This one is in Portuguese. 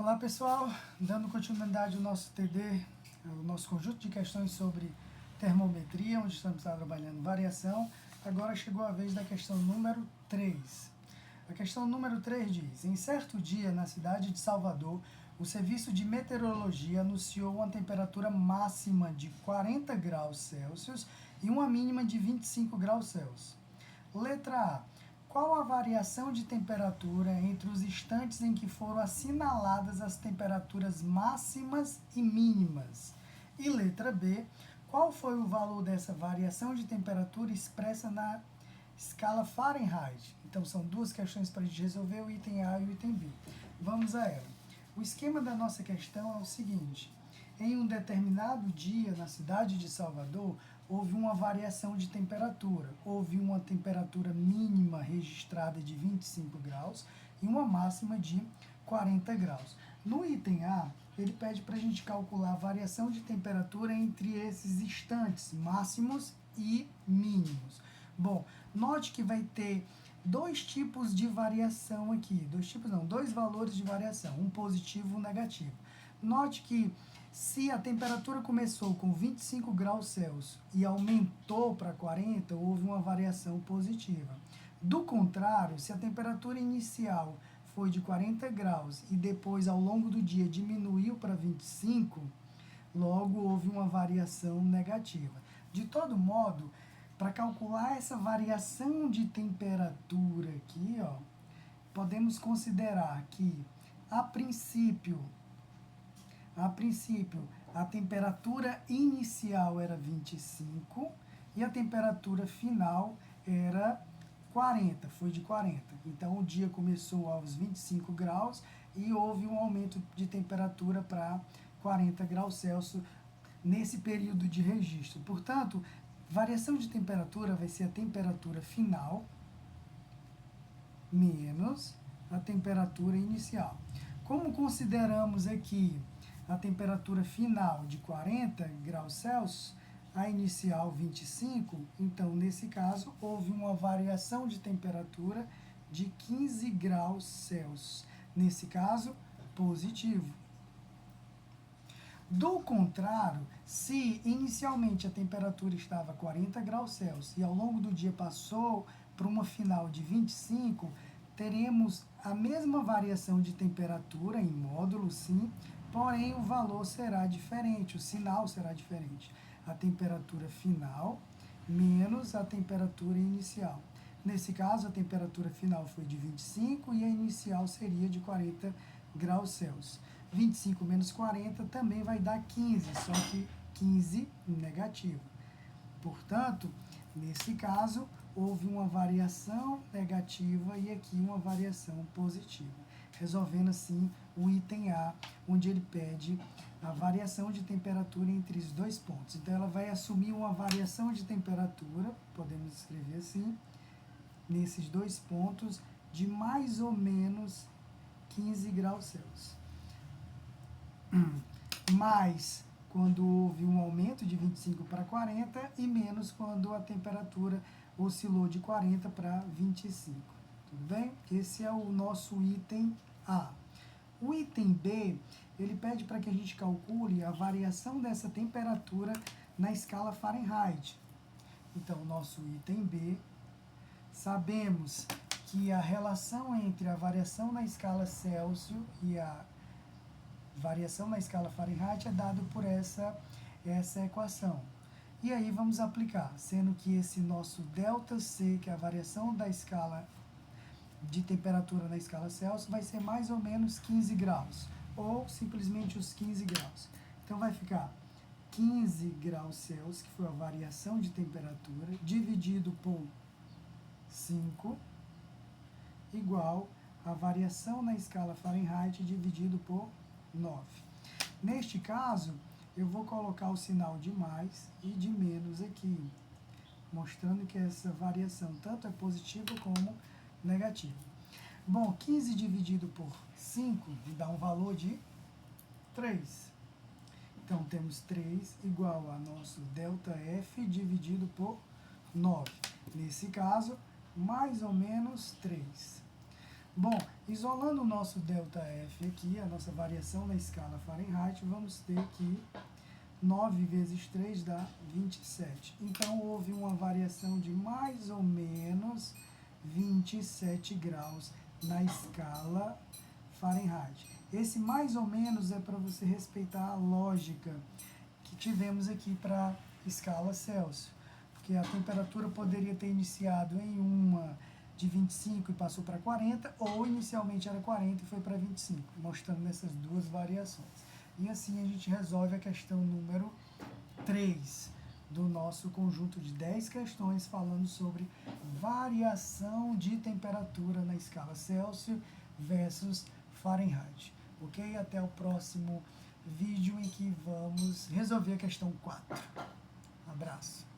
Olá pessoal, dando continuidade ao nosso TD, o nosso conjunto de questões sobre termometria, onde estamos trabalhando variação. Agora chegou a vez da questão número 3. A questão número 3 diz: em certo dia, na cidade de Salvador, o Serviço de Meteorologia anunciou uma temperatura máxima de 40 graus Celsius e uma mínima de 25 graus Celsius. Letra A. Qual a variação de temperatura entre os instantes em que foram assinaladas as temperaturas máximas e mínimas? E letra B. Qual foi o valor dessa variação de temperatura expressa na escala Fahrenheit? Então, são duas questões para a gente resolver, o item A e o item B. Vamos a ela. O esquema da nossa questão é o seguinte: em um determinado dia, na cidade de Salvador, houve uma variação de temperatura. Houve uma temperatura mínima registrada de 25 graus e uma máxima de 40 graus. No item A, ele pede para a gente calcular a variação de temperatura entre esses instantes, máximos e mínimos. Bom, note que vai ter dois tipos de variação aqui. Dois valores de variação, um positivo e um negativo. Note que se a temperatura começou com 25 graus Celsius e aumentou para 40, houve uma variação positiva. Do contrário, se a temperatura inicial foi de 40 graus e depois, ao longo do dia, diminuiu para 25, logo houve uma variação negativa. De todo modo, para calcular essa variação de temperatura aqui, podemos considerar que, a princípio, a temperatura inicial era 25 e a temperatura final era 40, foi de 40. Então, o dia começou aos 25 graus e houve um aumento de temperatura para 40 graus Celsius nesse período de registro. Portanto, variação de temperatura vai ser a temperatura final menos a temperatura inicial. Como consideramos aqui a temperatura final de 40 graus Celsius, a inicial 25, então, nesse caso, houve uma variação de temperatura de 15 graus Celsius. Nesse caso, positivo. Do contrário, se inicialmente a temperatura estava 40 graus Celsius e ao longo do dia passou para uma final de 25, teremos a mesma variação de temperatura em módulo, sim, porém o valor será diferente, o sinal será diferente. A temperatura final menos a temperatura inicial. Nesse caso, a temperatura final foi de 25 e a inicial seria de 40 graus Celsius. 25 menos 40 também vai dar 15, só que 15 negativo. Portanto, nesse caso, houve uma variação negativa e aqui uma variação positiva. Resolvendo assim o item A, onde ele pede a variação de temperatura entre os dois pontos. Então, ela vai assumir uma variação de temperatura, podemos escrever assim, nesses dois pontos, de mais ou menos 15 graus Celsius. Mais quando houve um aumento de 25 para 40 e menos quando a temperatura oscilou de 40 para 25. Tudo bem? Esse é o nosso item A. O item B, ele pede para que a gente calcule a variação dessa temperatura na escala Fahrenheit. Então, o nosso item B, sabemos que a relação entre a variação na escala Celsius e a variação na escala Fahrenheit é dado por essa equação. E aí vamos aplicar, sendo que esse nosso ΔC, que é a variação da escala de temperatura na escala Celsius, vai ser mais ou menos 15 graus, ou simplesmente os 15 graus. Então vai ficar 15 graus Celsius, que foi a variação de temperatura, dividido por 5, igual a variação na escala Fahrenheit dividido por 9. Neste caso, eu vou colocar o sinal de mais e de menos aqui, mostrando que essa variação tanto é positiva como negativa. Bom, 15 dividido por 5 dá um valor de 3. Então, temos 3 igual a nosso ΔF dividido por 9. Nesse caso, mais ou menos 3. Bom, isolando o nosso ΔF aqui, a nossa variação na escala Fahrenheit, vamos ter que 9 vezes 3 dá 27. Então, houve uma variação de mais ou menos 27 graus na escala Fahrenheit. Esse mais ou menos é para você respeitar a lógica que tivemos aqui para a escala Celsius. Porque a temperatura poderia ter iniciado em uma de 25 e passou para 40, ou inicialmente era 40 e foi para 25, mostrando nessas duas variações. E assim a gente resolve a questão número 3 do nosso conjunto de 10 questões falando sobre variação de temperatura na escala Celsius versus Fahrenheit. Ok? Até o próximo vídeo em que vamos resolver a questão 4. Abraço.